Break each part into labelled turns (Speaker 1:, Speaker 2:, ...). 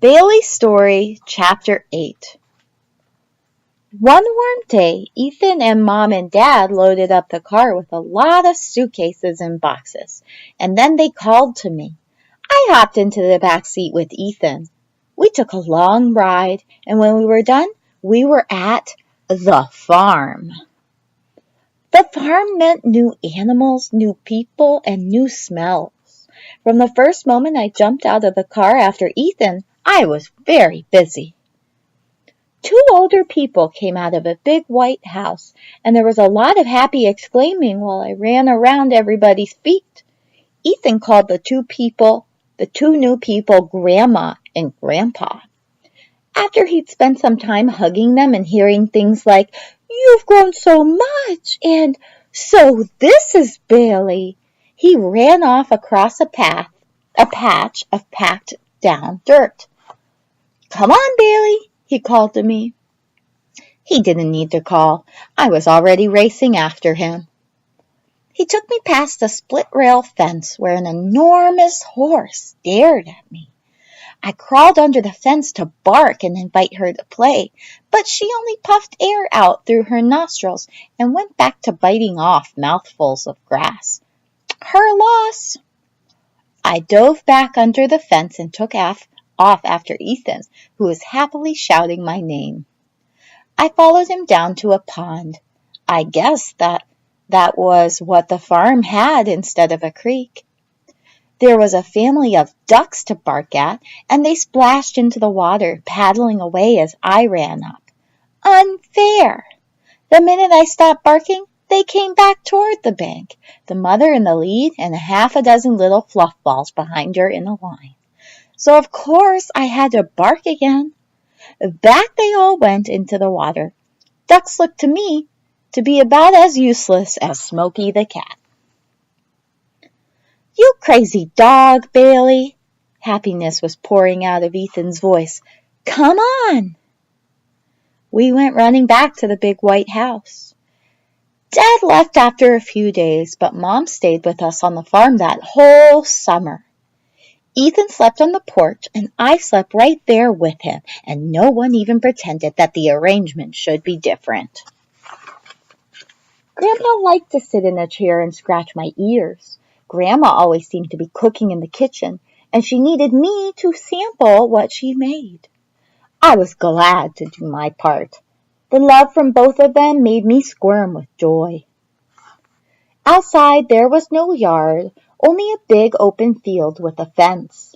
Speaker 1: Bailey's Story, Chapter 8. One warm day, Ethan and Mom and Dad loaded up the car with a lot of suitcases and boxes, and then they called to me. I hopped into the back seat with Ethan. We took a long ride, and when we were done, we were at the farm. The farm meant new animals, new people, and new smells. From the first moment I jumped out of the car after Ethan, I was very busy. Two older people came out of a big white house, and there was a lot of happy exclaiming while I ran around everybody's feet. Ethan called the two new people, Grandma and Grandpa. After he'd spent some time hugging them and hearing things like, "You've grown so much," and "So this is Bailey," he ran off across a patch of packed down dirt. "Come on, Bailey," he called to me. He didn't need to call. I was already racing after him. He took me past a split-rail fence where an enormous horse stared at me. I crawled under the fence to bark and invite her to play, but she only puffed air out through her nostrils and went back to biting off mouthfuls of grass. Her loss. I dove back under the fence and took off after Ethan, who was happily shouting my name. I followed him down to a pond. I guess that was what the farm had instead of a creek. There was a family of ducks to bark at, and they splashed into the water, paddling away as I ran up. Unfair! The minute I stopped barking, they came back toward the bank, the mother in the lead and a half a dozen little fluff balls behind her in a line. So of course I had to bark again. Back they all went into the water. Ducks looked to me to be about as useless as Smokey the cat. "You crazy dog, Bailey!" Happiness was pouring out of Ethan's voice. "Come on!" We went running back to the big white house. Dad left after a few days, but Mom stayed with us on the farm that whole summer. Ethan slept on the porch, and I slept right there with him, and no one even pretended that the arrangement should be different. Grandpa liked to sit in a chair and scratch my ears. Grandma always seemed to be cooking in the kitchen, and she needed me to sample what she made. I was glad to do my part. The love from both of them made me squirm with joy. Outside there was no yard, only a big open field with a fence.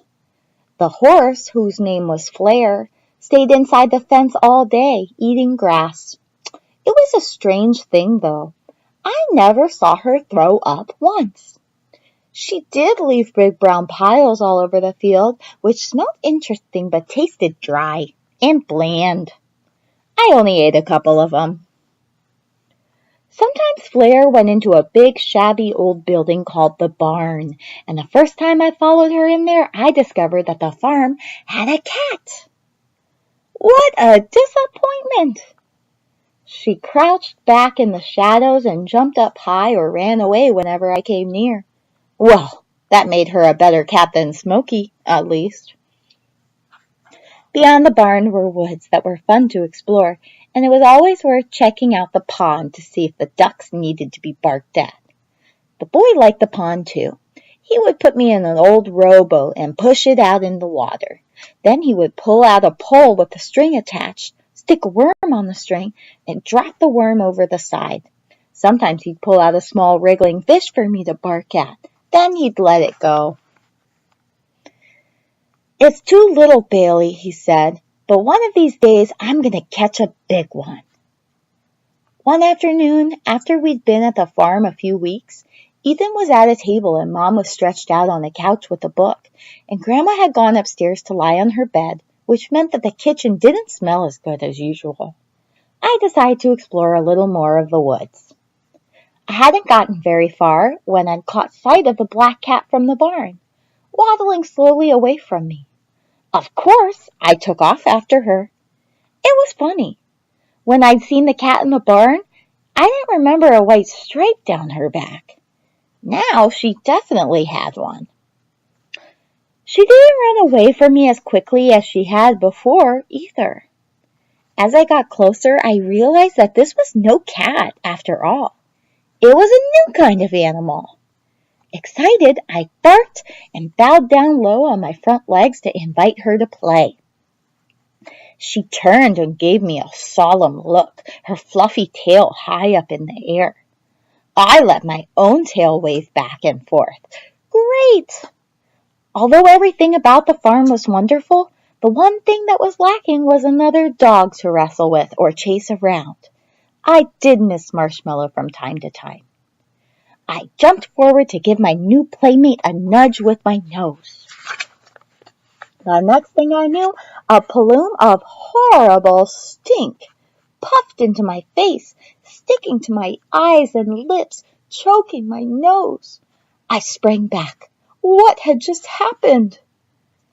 Speaker 1: The horse, whose name was Flare, stayed inside the fence all day, eating grass. It was a strange thing, though. I never saw her throw up once. She did leave big brown piles all over the field, which smelled interesting but tasted dry and bland. I only ate a couple of them. Sometimes Flare went into a big, shabby old building called the barn, and the first time I followed her in there, I discovered that the farm had a cat. What a disappointment! She crouched back in the shadows and jumped up high or ran away whenever I came near. Well, that made her a better cat than Smokey, at least. Beyond the barn were woods that were fun to explore, and it was always worth checking out the pond to see if the ducks needed to be barked at. The boy liked the pond too. He would put me in an old rowboat and push it out in the water. Then he would pull out a pole with a string attached, stick a worm on the string, and drop the worm over the side. Sometimes he'd pull out a small wriggling fish for me to bark at. Then he'd let it go. "It's too little, Bailey," he said, "but one of these days I'm going to catch a big one." One afternoon, after we'd been at the farm a few weeks, Ethan was at a table and Mom was stretched out on the couch with a book, and Grandma had gone upstairs to lie on her bed, which meant that the kitchen didn't smell as good as usual. I decided to explore a little more of the woods. I hadn't gotten very far when I'd caught sight of the black cat from the barn, waddling slowly away from me. Of course, I took off after her. It was funny. When I'd seen the cat in the barn, I didn't remember a white stripe down her back. Now she definitely had one. She didn't run away from me as quickly as she had before, either. As I got closer, I realized that this was no cat, after all. It was a new kind of animal. Excited, I barked and bowed down low on my front legs to invite her to play. She turned and gave me a solemn look, her fluffy tail high up in the air. I let my own tail wave back and forth. Great! Although everything about the farm was wonderful, the one thing that was lacking was another dog to wrestle with or chase around. I did miss Marshmallow from time to time. I jumped forward to give my new playmate a nudge with my nose. The next thing I knew, a plume of horrible stink puffed into my face, sticking to my eyes and lips, choking my nose. I sprang back. What had just happened?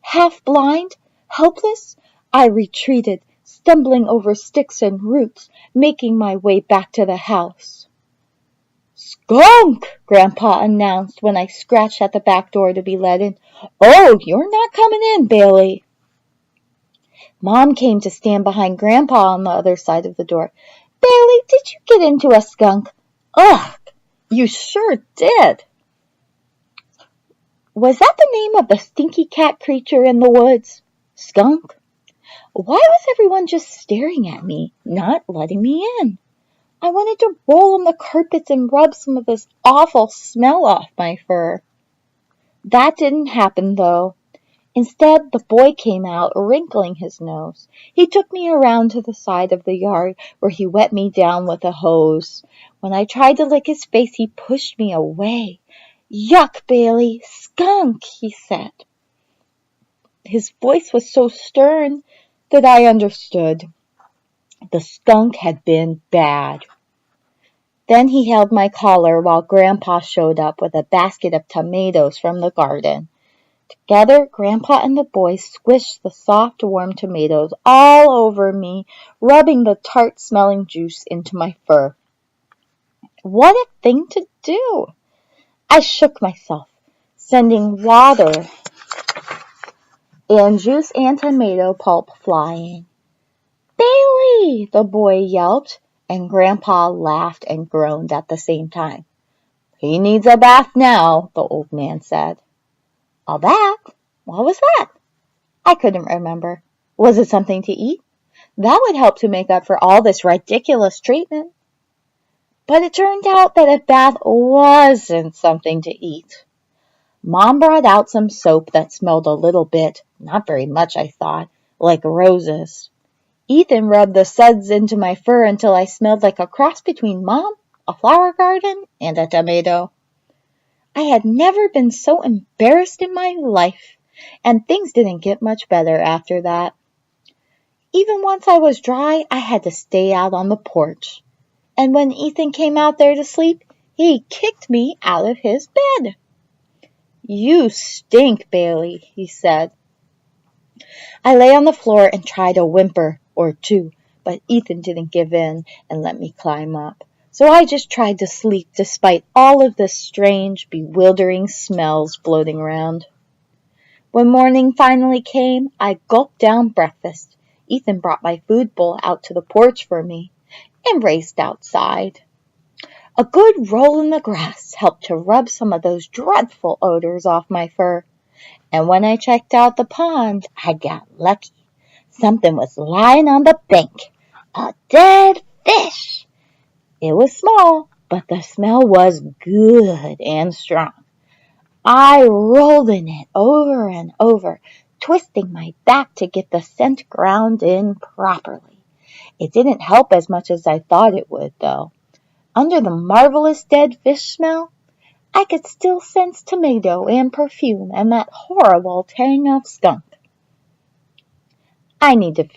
Speaker 1: Half blind, helpless, I retreated, stumbling over sticks and roots, making my way back to the house. "Skunk!" Grandpa announced when I scratched at the back door to be let in. "Oh, you're not coming in, Bailey." Mom came to stand behind Grandpa on the other side of the door. "Bailey, did you get into a skunk?" "Ugh, you sure did." Was that the name of the stinky cat creature in the woods? Skunk? Why was everyone just staring at me, not letting me in? I wanted to roll on the carpets and rub some of this awful smell off my fur. That didn't happen, though. Instead, the boy came out, wrinkling his nose. He took me around to the side of the yard, where he wet me down with a hose. When I tried to lick his face, he pushed me away. "Yuck, Bailey! Skunk!" he said. His voice was so stern that I understood. The skunk had been bad. Then he held my collar while Grandpa showed up with a basket of tomatoes from the garden. Together, Grandpa and the boys squished the soft, warm tomatoes all over me, rubbing the tart-smelling juice into my fur. What a thing to do! I shook myself, sending water and juice and tomato pulp flying. "Bailey!" the boy yelped, and Grandpa laughed and groaned at the same time. "He needs a bath now," the old man said. A bath? What was that? I couldn't remember. Was it something to eat? That would help to make up for all this ridiculous treatment. But it turned out that a bath wasn't something to eat. Mom brought out some soap that smelled a little bit, not very much I thought, like roses. Ethan rubbed the suds into my fur until I smelled like a cross between Mom, a flower garden, and a tomato. I had never been so embarrassed in my life, and things didn't get much better after that. Even once I was dry, I had to stay out on the porch. And when Ethan came out there to sleep, he kicked me out of his bed. "You stink, Bailey," he said. I lay on the floor and tried a whimper or two, but Ethan didn't give in and let me climb up. So I just tried to sleep despite all of the strange, bewildering smells floating around. When morning finally came, I gulped down breakfast. Ethan brought my food bowl out to the porch for me and raced outside. A good roll in the grass helped to rub some of those dreadful odors off my fur. And when I checked out the pond, I got lucky. Something was lying on the bank. A dead fish. It was small, but the smell was good and strong. I rolled in it over and over, twisting my back to get the scent ground in properly. It didn't help as much as I thought it would, though. Under the marvelous dead fish smell, I could still sense tomato and perfume and that horrible tang of skunk. I needed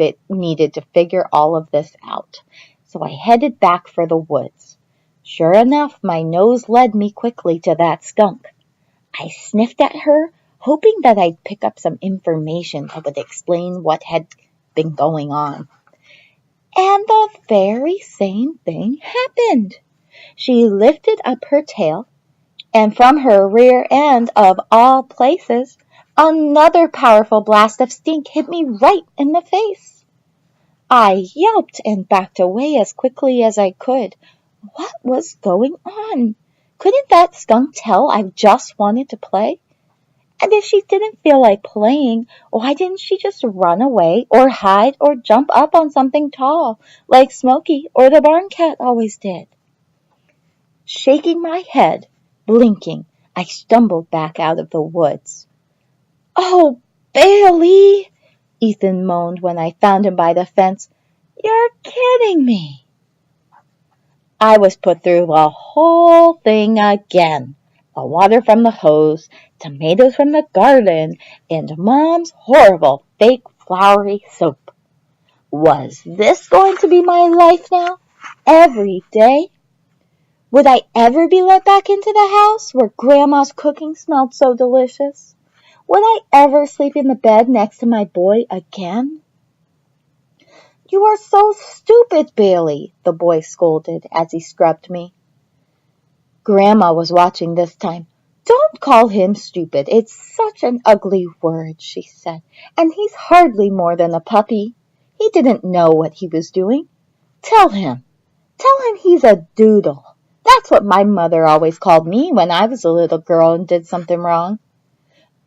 Speaker 1: to figure all of this out, so I headed back for the woods. Sure enough, my nose led me quickly to that skunk. I sniffed at her, hoping that I'd pick up some information that would explain what had been going on. And the very same thing happened. She lifted up her tail, and from her rear end, of all places, Another powerful blast of stink hit me right in the face. I yelped and backed away as quickly as I could. What was going on? Couldn't that skunk tell I just wanted to play? And if she didn't feel like playing, why didn't she just run away or hide or jump up on something tall, like Smokey or the barn cat always did? Shaking my head, blinking, I stumbled back out of the woods. "Oh, Bailey!" Ethan moaned when I found him by the fence. "You're kidding me!" I was put through the whole thing again. The water from the hose, tomatoes from the garden, and Mom's horrible fake floury soap. Was this going to be my life now? Every day? Would I ever be let back into the house where Grandma's cooking smelled so delicious? Would I ever sleep in the bed next to my boy again? "You are so stupid, Bailey," the boy scolded as he scrubbed me. Grandma was watching this time. "Don't call him stupid. It's such an ugly word," she said. "And he's hardly more than a puppy. He didn't know what he was doing. Tell him he's a doodle. That's what my mother always called me when I was a little girl and did something wrong."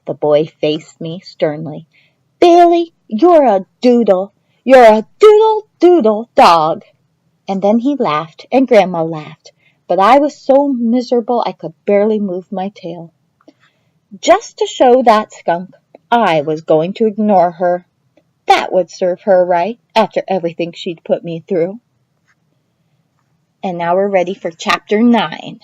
Speaker 1: The boy faced me sternly. "Bailey, you're a doodle. You're a doodle dog." And then he laughed, and Grandma laughed, but I was so miserable I could barely move my tail. Just to show that skunk I was going to ignore her. That would serve her right, after everything she'd put me through. And now we're ready for Chapter 9.